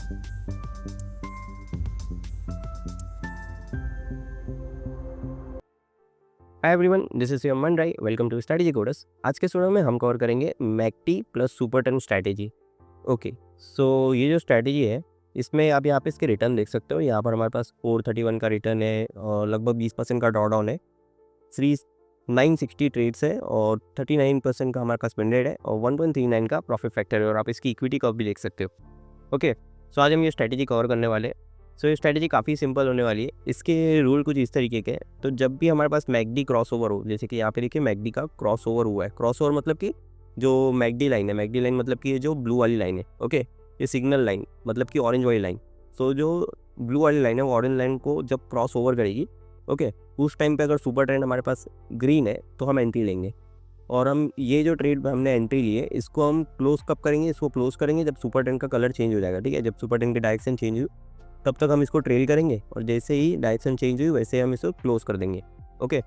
Hi everyone, this is your Mann Rai. Welcome to strategy coders. आज के studio में हम कवर करेंगे MACD plus supertrend strategy. Okay, so ये जो स्ट्रैटेजी है, इसमें आप यहाँ पे इसके रिटर्न देख सकते हो। यहाँ पर हमारे पास 431 का रिटर्न है और लगभग 20% का ड्रॉडाउन है। 960 ट्रेड्स है और 39% का हमारे पास विन रेट है और 1.39 का प्रॉफिट फैक्टर है और आप इसकी इक्विटी कर्व भी देख सकते हो। ओके, सो आज हम ये स्ट्रैटेजी कवर करने वाले हैं। सो ये स्ट्रैटेजी काफ़ी सिंपल होने वाली है। इसके रूल कुछ इस तरीके के हैं। तो जब भी हमारे पास मैकडी क्रॉस ओवर हो, जैसे कि यहाँ पे देखिए मैकडी का क्रॉस ओवर हुआ है। क्रॉस ओवर मतलब कि जो मैकडी लाइन है, मैकडी लाइन मतलब कि ये जो ब्लू वाली लाइन है, ओके, ये सिग्नल लाइन मतलब कि ऑरेंज वाली लाइन। सो जो ब्लू वाली लाइन है वो ऑरेंज लाइन को जब क्रॉस ओवर करेगी, ओके, उस टाइम पे अगर सुपर ट्रेंड हमारे पास ग्रीन है तो हम एंट्री लेंगे। और हम ये जो ट्रेड में हमने एंट्री ली है, इसको हम क्लोज कब करेंगे? इसको क्लोज करेंगे जब सुपर टेन का कलर चेंज हो जाएगा। ठीक है, जब सुपर टेन की डायरेक्शन चेंज हुई तब तक हम इसको ट्रेल करेंगे और जैसे ही डायरेक्शन चेंज हुई वैसे हम इसको क्लोज कर देंगे। ओके,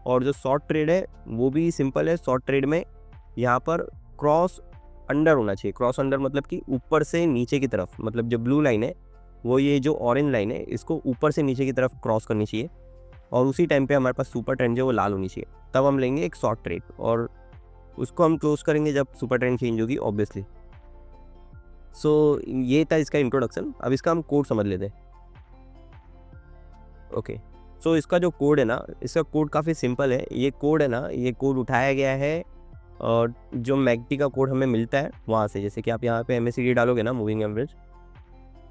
और जो शॉर्ट ट्रेड है वो भी सिंपल है। शॉर्ट ट्रेड में यहाँ पर क्रॉस अंडर होना चाहिए। क्रॉस अंडर मतलब कि ऊपर से नीचे की तरफ, मतलब जो ब्लू लाइन है वो ये जो ऑरेंज लाइन है इसको ऊपर से नीचे की तरफ क्रॉस करनी चाहिए और उसी टाइम पे हमारे पास सुपर ट्रेंड जो वो लाल होनी चाहिए। तब हम लेंगे एक शॉर्ट ट्रेड और उसको हम क्लोज करेंगे जब सुपर ट्रेंड चेंज होगी, ऑब्वियसली। सो ये था इसका इंट्रोडक्शन। अब इसका हम कोड समझ लेते हैं। ओके, सो इसका जो कोड है ना, इसका कोड काफ़ी सिंपल है। ये कोड है ना, ये कोड उठाया गया है और जो मैकडी का कोड हमें मिलता है वहाँ से। जैसे कि आप यहाँ पे MACD डालोगे ना, मूविंग एवरेज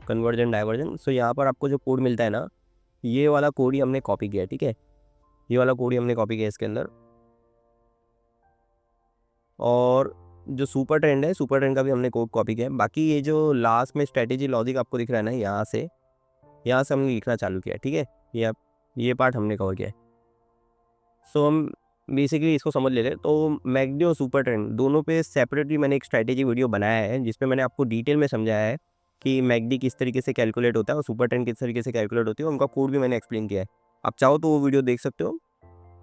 कन्वर्जन डाइवर्जन, सो यहाँ पर आपको जो कोड मिलता है ना, ये वाला कोड ही हमने कॉपी किया है। ठीक है, ये वाला कोड ही हमने कॉपी किया है इसके अंदर। और जो सुपर ट्रेंड है, सुपर ट्रेंड का भी हमने कोड कॉपी किया है। बाकी ये जो लास्ट में स्ट्रेटेजी लॉजिक आपको दिख रहा है ना, यहाँ से हमने लिखना चालू किया है। ठीक है, ये पार्ट हमने कवर किया है। सो हम बेसिकली इसको समझ लेते हैं। तो मैकडी और सुपर ट्रेंड दोनों पे सेपरेटली मैंने एक स्ट्रैटेजी वीडियो बनाया है जिसमें मैंने आपको डिटेल में समझाया है कि मैकडी किस तरीके से कैलकुलेट होता है और सुपर ट्रेंड किस तरीके से कैलकुलेट होती है। उनका कोड भी मैंने एक्सप्लेन किया है। आप चाहो तो वो वीडियो देख सकते हो।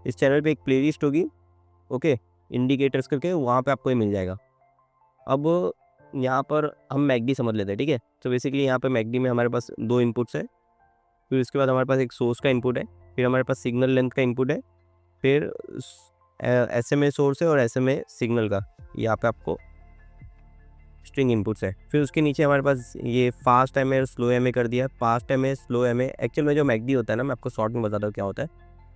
इस चैनल पे एक प्लेलिस्ट होगी, ओके, इंडिकेटर्स करके, वहाँ पे आपको ये मिल जाएगा। अब यहाँ पर हम मैकडी समझ लेते हैं। ठीक है, तो बेसिकली यहाँ पे मैकडी में हमारे पास दो इनपुट्स है। फिर उसके बाद हमारे पास एक सोर्स का इनपुट है, फिर हमारे पास सिग्नल लेंथ का इनपुट है, फिर SMA सोर्स है और SMA सिग्नल का यहाँ पे आपको स्ट्रिंग इनपुट्स है। फिर उसके नीचे हमारे पास ये फास्ट MA और स्लो MA कर दिया। Fast MA, slow MA। Actual में जो मैकडी होता है ना, मैं आपको शॉर्ट में बताता हूँ क्या होता है।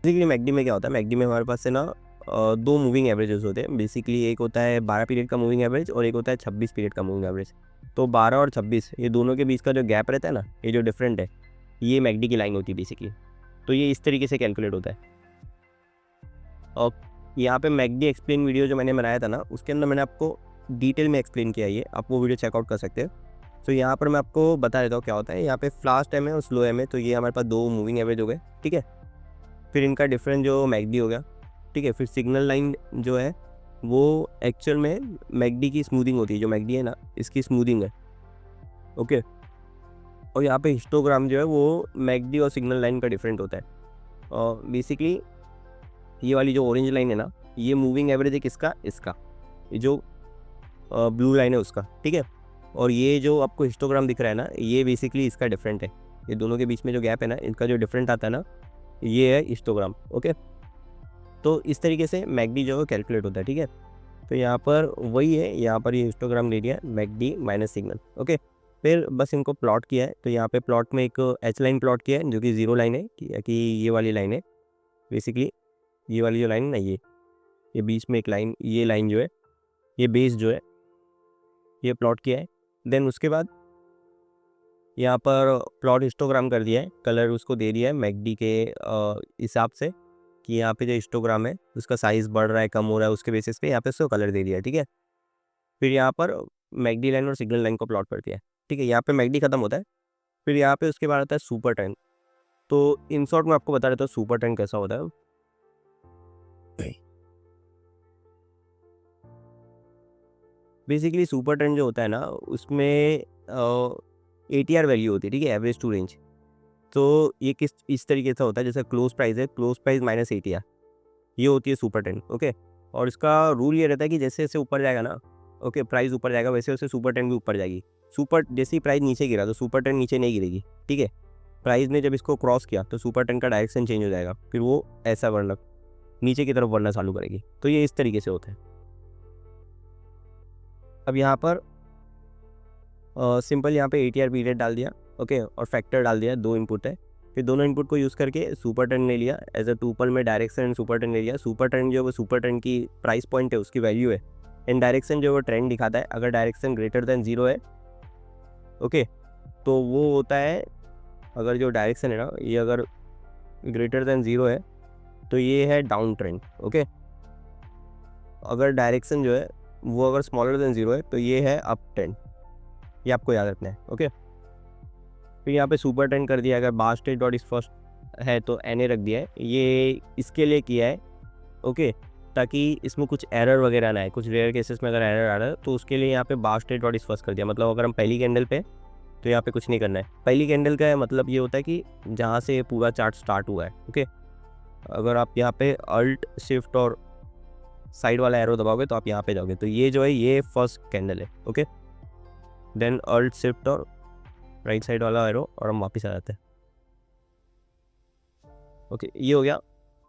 बेसिकली मैकडी में क्या होता है, मैकडी में हमारे पास है ना दो मूविंग एवरेजेस होते हैं। बेसिकली एक होता है 12 पीरियड का मूविंग एवरेज और एक होता है 26 पीरियड का मूविंग एवरेज। तो 12 और 26 ये दोनों के बीच का जो गैप रहता है ना, ये जो डिफरेंट है, ये मैकडी की लाइन होती है बेसिकली। तो ये इस तरीके से कैलकुलेट होता है। और यहाँ पे मैकडी एक्सप्लेन वीडियो जो मैंने बनाया था ना, उसके अंदर मैंने आपको डिटेल में एक्सप्लेन किया। ये आप वो वीडियो चेकआउट कर सकते हैं। तो यहाँ पर मैं आपको बता देता हूँ क्या होता है। यहाँ पे फास्ट MA और स्लो MA, तो ये हमारे पास दो मूविंग एवरेज हो गए। ठीक है, फिर इनका डिफरेंस जो मैकडी हो गया। ठीक है, फिर सिग्नल लाइन जो है वो एक्चुअल में मैकडी की स्मूथिंग होती है। जो मैकडी है ना, इसकी स्मूथिंग है। ओके, और यहाँ पे हिस्टोग्राम जो है वो मैकडी और सिग्नल लाइन का डिफरेंट होता है। और बेसिकली ये वाली जो ऑरेंज लाइन है ना, ये मूविंग एवरेज है किसका? इसका। ये जो ब्लू लाइन है उसका। ठीक है, और ये जो आपको हिस्टोग्राम दिख रहा है ना, ये बेसिकली इसका डिफरेंट है। ये दोनों के बीच में जो गैप है ना, इनका जो डिफरेंट आता है ना, ये है हिस्टोग्राम। ओके, तो इस तरीके से मैकडी जो है कैलकुलेट होता है। ठीक है, तो यहाँ पर वही है, यहाँ पर ये हिस्टोग्राम ले लिया मैकडी माइनस सिग्नल। ओके, फिर बस इनको प्लॉट किया है। तो यहाँ पे प्लॉट में एक H लाइन प्लॉट किया है जो कि 0 लाइन है, कि ये वाली लाइन है बेसिकली। ये वाली जो लाइन है ना, ये बीच में एक लाइन, ये लाइन जो है, ये बेस जो है, ये प्लॉट किया है। देन उसके बाद यहाँ पर प्लॉट हिस्टोग्राम कर दिया है, कलर उसको दे दिया है मैकडी के हिसाब से कि यहाँ पे जो हिस्टोग्राम है उसका साइज़ बढ़ रहा है, कम हो रहा है, उसके बेसिस पे यहाँ पे उसको कलर दे दिया है। ठीक है, फिर यहाँ पर मैकडी लाइन और सिग्नल लाइन को प्लॉट कर दिया है। ठीक है, यहाँ पे मैकडी खत्म होता है। फिर यहाँ पे उसके बाद आता है सुपर ट्रेंड। तो इन शॉर्ट मैं आपको बता देता हूँ सुपर ट्रेंड कैसा होता है। बेसिकली सुपर ट्रेंड जो होता है ना, उसमें ATR वैल्यू होती है। ठीक है, एवरेज टू रेंज। तो ये किस इस तरीके से होता है, जैसे क्लोज प्राइस है, क्लोज प्राइस माइनस ATR, ये होती है सुपर ट्रेंड। ओके, और इसका रूल ये रहता है कि जैसे जैसे ऊपर जाएगा ना, ओके, प्राइस ऊपर जाएगा वैसे वैसे सुपर ट्रेंड भी ऊपर जाएगी। सुपर जैसे ही प्राइस नीचे गिरा तो सुपर ट्रेंड नीचे नहीं गिरेगी, ठीक है। प्राइस ने जब इसको क्रॉस किया तो सुपर ट्रेंड का डायरेक्शन चेंज हो जाएगा, फिर वो ऐसा बढ़ना नीचे की तरफ बढ़ना चालू करेगी। तो ये इस तरीके से होता है। अब यहाँ पर सिंपल यहाँ पे ATR पीरियड डाल दिया, ओके, और फैक्टर डाल दिया, 2 इनपुट है। फिर दोनों इनपुट को यूज़ करके सुपर ट्रेंड ले लिया, एज अ टूपल में डायरेक्शन एंड सुपर ट्रेंड ले लिया। सुपर ट्रेंड जो है वो सुपर ट्रेंड की प्राइस पॉइंट है, उसकी वैल्यू है, एंड डायरेक्शन जो है वो ट्रेंड दिखाता है। अगर डायरेक्शन ग्रेटर देन 0 है, ओके, तो वो होता है, अगर जो डायरेक्शन है ना ये अगर ग्रेटर देन 0 है तो ये है डाउन ट्रेंड, ओके। अगर डायरेक्शन जो है वो अगर स्मॉलर देन 0 है तो ये है अप ट्रेंड, ये आपको याद रखना है, ओके। फिर यहाँ पे सुपर ट्रेंड कर दिया, अगर बार स्टेट डॉट इस फर्स्ट है तो NA रख दिया है, ये इसके लिए किया है, ओके, ताकि इसमें कुछ एरर वगैरह ना आए। कुछ रेयर केसेस में अगर एरर आ रहा है तो उसके लिए यहाँ पे बार स्टेट डॉट इस फर्स्ट कर दिया। मतलब अगर हम पहली कैंडल पे तो यहाँ पे कुछ नहीं करना है। पहली कैंडल का मतलब ये होता है कि जहाँ से पूरा चार्ट स्टार्ट हुआ है, ओके। अगर आप यहाँ पे अल्ट शिफ्ट और साइड वाला एरो दबाओगे तो आप यहाँ पे जाओगे, तो ये जो है ये फर्स्ट कैंडल है, ओके। देन अल्ट शिफ्ट और राइट साइड वाला एरो और हम वापस आ जाते हैं, ओके। ये हो गया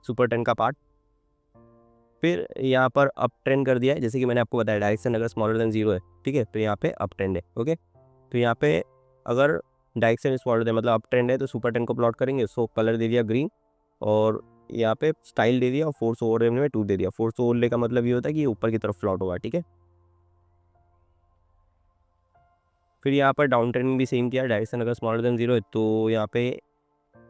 सुपर ट्रेंड का पार्ट। फिर यहाँ पर अप ट्रेंड कर दिया है, जैसे कि मैंने आपको बताया डायरेक्शन अगर स्मॉलर देन 0 है, ठीक है, तो यहाँ पे अप ट्रेंड है, ओके। तो यहाँ पे अगर डायरेक्शन स्मॉलर देन मतलब अप ट्रेंड है तो सुपर ट्रेंड को प्लॉट करेंगे। सो कलर दे दिया ग्रीन, और यहाँ पे स्टाइल दे दिया और फोर्स ओवरले में 2 दे दिया। फोर्स ओवरले का मतलब ये होता है कि ये ऊपर की तरफ प्लॉट होगा, ठीक है। फिर यहाँ पर डाउन ट्रेंड भी सेम किया, डायरेक्शन अगर स्मॉलर देन 0 है तो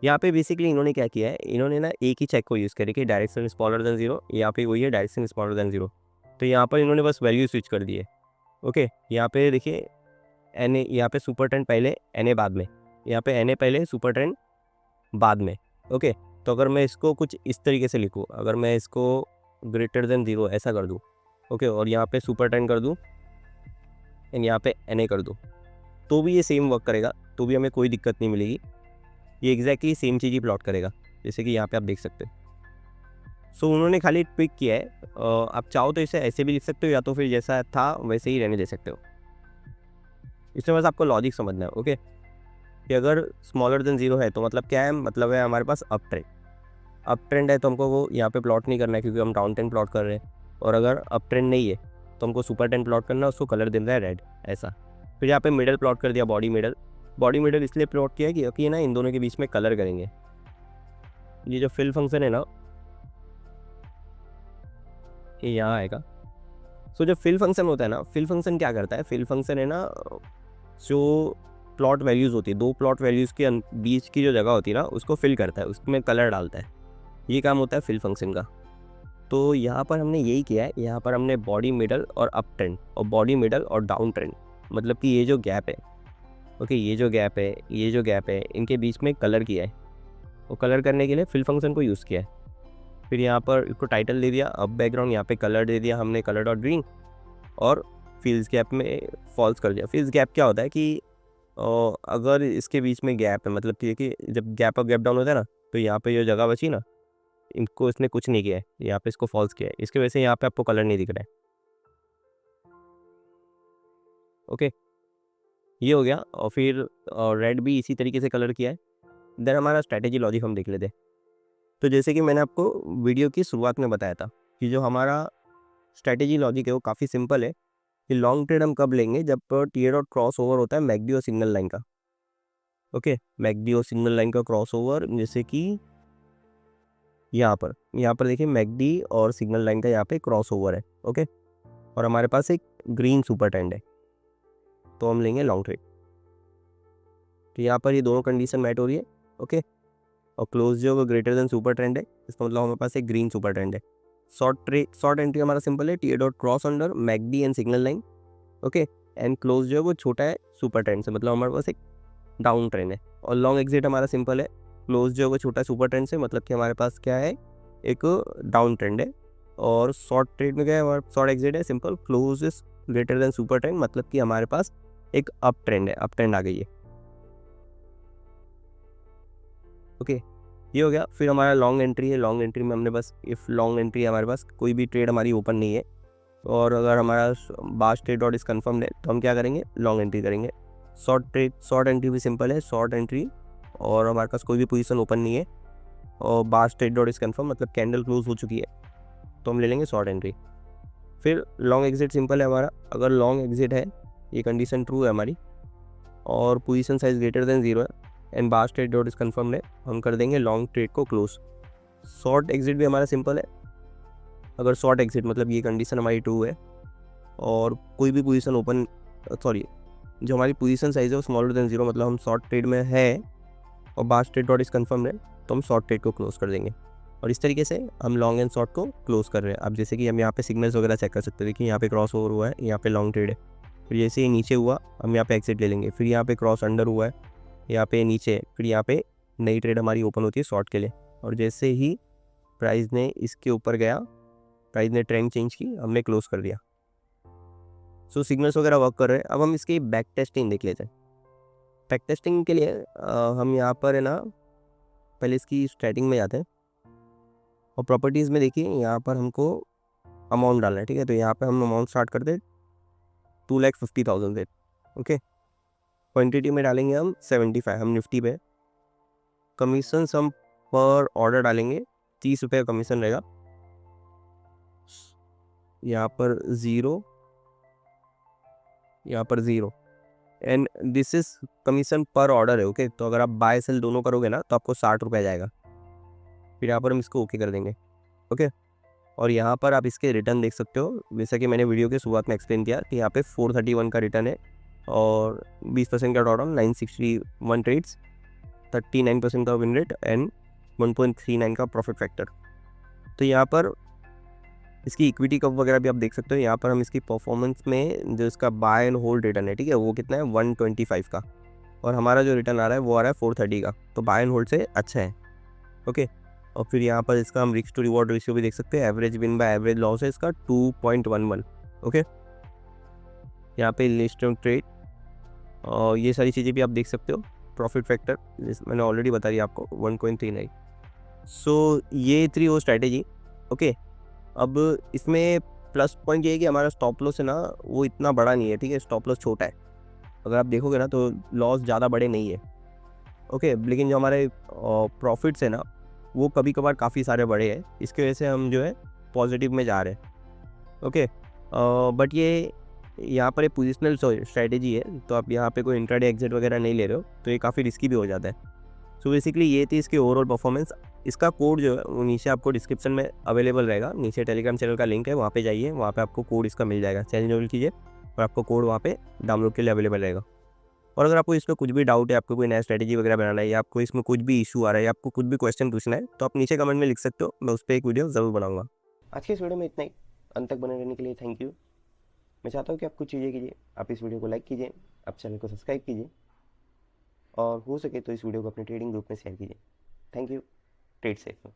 यहाँ पे बेसिकली इन्होंने क्या किया है, इन्होंने ना एक ही चेक को यूज़ करी कि डायरेक्शन स्मॉलर देन 0, यहाँ पे वही है डायरेक्शन स्मॉलर देन 0। तो यहाँ पर इन्होंने बस वैल्यू स्विच कर दी है, ओके। यहाँ पे देखिए NA, यहाँ पे सुपर ट्रेंड पहले NA बाद में, यहाँ पे NA पहले सुपर ट्रेंड बाद में, ओके। तो अगर मैं इसको कुछ इस तरीके से लिखूँ, अगर मैं इसको ग्रेटर देन 0 ऐसा कर दूँ, ओके, और यहाँ पे सुपर ट्रेंड कर दूँ एंड यहाँ पे NA कर दूँ, तो भी ये सेम वर्क करेगा, तो भी हमें कोई दिक्कत नहीं मिलेगी। ये एग्जैक्टली सेम चीज़ ही प्लॉट करेगा, जैसे कि यहाँ पे आप देख सकते हैं। सो उन्होंने खाली ट्विक किया है। आप चाहो तो इसे ऐसे भी लिख सकते हो, या तो फिर जैसा था वैसे ही रहने दे सकते हो। इसमें बस आपको लॉजिक समझना है, ओके, कि अगर स्मॉलर देन 0 है तो मतलब क्या है, मतलब है हमारे पास अप ट्रेंड। अप ट्रेंड है तो हमको वो यहाँ पे प्लॉट नहीं करना है क्योंकि हम डाउन ट्रेंड प्लॉट कर रहे हैं। और अगर अप ट्रेंड नहीं है तो हमको सुपर ट्रेंड प्लॉट करना है, उसको कलर देना है रेड, ऐसा। फिर यहाँ पे मिडल प्लॉट कर दिया, बॉडी मिडल। बॉडी मिडल इसलिए प्लॉट किया क्योंकि ना इन दोनों के बीच में कलर करेंगे। ये जो फिल फंक्शन है ना ये यहाँ आएगा। सो जो फिल फंक्शन होता है ना, फिल फंक्शन क्या करता है, फिल फंक्शन है ना जो प्लॉट वैल्यूज़ होती है, 2 प्लॉट वैल्यूज़ के बीच की जो जगह होती है ना उसको फिल करता है, उसमें कलर डालता है। ये काम होता है फिल फंक्शन का। तो यहाँ पर हमने यही किया है, यहाँ पर हमने बॉडी मिडल और अप ट्रेंड और बॉडी मिडल और डाउन ट्रेंड, मतलब कि ये जो गैप है, ओके, ये जो गैप है, ये जो गैप है, इनके बीच में कलर किया है। वो कलर करने के लिए फिल फंक्शन को यूज़ किया है। फिर यहाँ पर इसको टाइटल दे दिया अब बैकग्राउंड, यहाँ पे कलर दे दिया हमने कलर डॉट ग्रीन, और फिल्स गैप में फॉल्स कर दिया। फिल्स गैप क्या होता है कि अगर इसके बीच में गैप है, मतलब कि जब गैप अप गैप डाउन होता है ना, तो यहाँ पे जो जगह बची ना, इनको इसने कुछ नहीं किया है, यहाँ पे इसको फॉल्स किया है, इसके वजह से यहाँ पे आपको कलर नहीं दिख रहा है, ओके। ये हो गया। और फिर रेड भी इसी तरीके से कलर किया है। देन हमारा स्ट्रैटेजी लॉजिक हम देख लेते हैं। तो जैसे कि मैंने आपको वीडियो की शुरुआत में बताया था कि जो हमारा स्ट्रैटेजी लॉजिक है वो काफ़ी सिंपल है कि लॉन्ग ट्रेड हम कब लेंगे, जब टीयर और क्रॉस ओवर होता है मैकडी और सिग्नल लाइन का, ओके। मैकडी और सिग्नल लाइन का क्रॉस ओवर, जैसे कि यहाँ पर देखिए मैकडी और सिग्नल लाइन का यहाँ पे क्रॉस ओवर है, ओके। और हमारे पास एक ग्रीन सुपर ट्रेंड है, तो हम लेंगे लॉन्ग ट्रेड। तो यहाँ पर ये दोनों कंडीशन मैट हो रही है, ओके। और क्लोज जो वो ग्रेटर देन सुपर ट्रेंड है, इसका मतलब हमारे पास एक ग्रीन सुपर ट्रेंड है। शॉर्ट एंट्री हमारा सिंपल है, T dot cross under McD and signal line, okay. And close जो है वो छोटा है सुपर ट्रेंड से, मतलब हमारे पास एक डाउन ट्रेंड है। और लॉन्ग एग्जिट हमारा सिंपल है, क्लोज जो है वो छोटा है सुपर ट्रेंड से, मतलब कि हमारे पास क्या है, एक डाउन ट्रेंड है। और शॉर्ट ट्रेड में क्या है, हमारा शॉर्ट एग्जिट है simple, close is greater than super trend, मतलब कि हमारे पास एक अप ट्रेंड है, अप ट्रेंड आ गई है, ओके। ये हो गया। फिर हमारा लॉन्ग एंट्री है, लॉन्ग एंट्री में हमने बस इफ़ लॉन्ग एंट्री हमारे पास कोई भी ट्रेड हमारी ओपन नहीं है, और अगर हमारा bast trade dot is confirmed है तो हम क्या करेंगे, लॉन्ग एंट्री करेंगे। शॉर्ट एंट्री भी सिंपल है, शॉर्ट एंट्री और हमारे पास कोई भी पोजीशन ओपन नहीं है और bast trade dot is confirm मतलब कैंडल क्लोज हो चुकी है तो हम ले लेंगे शॉर्ट एंट्री। फिर लॉन्ग एग्जिट सिंपल है हमारा, अगर लॉन्ग एग्जिट है, ये कंडीशन ट्रू है हमारी और पोजीशन साइज ग्रेटर देन 0 है and bast trade dot is confirmed है, हम कर देंगे लॉन्ग ट्रेड को क्लोज। शॉर्ट एग्जिट भी हमारा सिंपल है, अगर शॉर्ट एग्जिट मतलब ये कंडीशन हमारी ट्रू है और कोई भी पोजीशन ओपन जो हमारी पोजीशन साइज है वो स्मॉलर देन 0 मतलब हम शॉर्ट ट्रेड में है और bast trade dot is confirmed है तो हम शॉर्ट ट्रेड को क्लोज कर देंगे। और इस तरीके से हम लॉन्ग एंड शॉर्ट को क्लोज कर रहे हैं। अब जैसे कि हम यहाँ पे सिग्नल्स वगैरह चेक कर सकते हैं, देखिए यहाँ पे क्रॉस ओवर हुआ है, यहाँ पे लॉन्ग ट्रेड है, फिर जैसे ही नीचे हुआ हम यहाँ पे एग्जिट ले लेंगे, फिर यहाँ पे क्रॉस अंडर हुआ है, यहाँ पे नीचे, फिर यहाँ पे नई ट्रेड हमारी ओपन होती है शॉर्ट के लिए और जैसे ही प्राइस ने इसके ऊपर गया, प्राइस ने ट्रेंड चेंज की, हमने क्लोज कर दिया। सो सिग्नल्स वगैरह वर्क कर रहे हैं। अब हम इसकी बैक टेस्टिंग देख लेते हैं। बैक टेस्टिंग के लिए हम यहाँ पर है ना पहले इसकी स्टार्टिंग में जाते हैं और प्रॉपर्टीज़ में देखिए यहाँ पर हमको अमाउंट डालना है, ठीक है। तो यहाँ पे हम अमाउंट स्टार्ट कर दे 2,50,000 से, ओके। क्वांटिटी में डालेंगे हम 75, हम निफ्टी पे। कमीशन हम पर ऑर्डर डालेंगे 30 रुपये का कमीशन रहेगा, यहाँ पर 0, यहाँ पर 0 एंड दिस इज कमीशन पर ऑर्डर है, ओके। तो अगर आप बाय सेल दोनों करोगे ना तो आपको 60 रुपये जाएगा। फिर यहाँ पर हम इसको ओके कर देंगे, ओके। और यहाँ पर आप इसके रिटर्न देख सकते हो, जैसा कि मैंने वीडियो के शुरुआत में एक्सप्लेन किया कि यहाँ पे 431 का रिटर्न है और 20% का ड्रॉडाउन, 961 ट्रेड्स, 39% का विन रेट एंड 1.39 का प्रॉफिट फैक्टर। तो यहाँ पर इसकी इक्विटी कप वगैरह भी आप देख सकते हो। यहाँ पर हम इसकी परफॉर्मेंस में जो इसका बाय एंड होल्ड रिटर्न है, ठीक है, वो कितना है 125 का और हमारा जो रिटर्न आ रहा है वो आ रहा है 430 का, तो बाय एंड होल्ड से अच्छा है, ओके। और फिर यहाँ पर इसका हम रिस्क टू रिवॉर्ड रेशियो भी देख सकते हैं। Average win by average loss है इसका 2.11, ओके। यहाँ पे लिस्ट ट्रेड और ये सारी चीज़ें भी आप देख सकते हो। प्रॉफिट फैक्टर मैंने ऑलरेडी बता दिया आपको 1.39। सो ये थी वो स्ट्रैटेजी, ओके। अब इसमें प्लस पॉइंट ये है कि हमारा स्टॉप लॉस है ना वो इतना बड़ा नहीं है, ठीक है, स्टॉप लॉस छोटा है। अगर आप देखोगे ना तो लॉस ज़्यादा बड़े नहीं है, ओके। लेकिन जो हमारे प्रॉफिट्स है ना वो कभी कभार काफ़ी सारे बड़े हैं, इसके वजह से हम जो है पॉजिटिव में जा रहे हैं, ओके। बट ये यहाँ पर एक पोजिशनल स्ट्रैटेजी है तो आप यहाँ पे कोई इंट्राडे एग्जिट वगैरह नहीं ले रहे हो तो ये काफ़ी रिस्की भी हो जाता है। सो बेसिकली ये थी इसकी ओवरऑल परफॉर्मेंस। इसका कोड जो है वो नीचे आपको डिस्क्रिप्शन में अवेलेबल रहेगा, नीचे टेलीग्राम चैनल का लिंक है, वहाँ पे जाइए, वहाँ पे आपको कोड इसका मिल जाएगा, चैनल ज्वाइन कीजिए और आपको कोड वहाँ पे डाउनलोड के लिए अवेलेबल रहेगा। और अगर आपको इसमें कुछ भी डाउट है, आपको कोई नया स्ट्रैटेजी वगैरह बनाना है या आपको इसमें कुछ भी इशू आ रहा है या आपको कुछ भी क्वेश्चन पूछना है तो आप नीचे कमेंट में लिख सकते हो, मैं उस पर एक वीडियो ज़रूर बनाऊंगा। आज की इस वीडियो में इतना ही। अंत तक बने रहने के लिए थैंक यू। मैं चाहता हूँ कि आप कुछ चीज़ें कीजिए, आप इस वीडियो को लाइक कीजिए, आप चैनल को सब्सक्राइब कीजिए और हो सके तो इस वीडियो को अपने ट्रेडिंग ग्रुप में शेयर कीजिए। Thank you. Trade safe.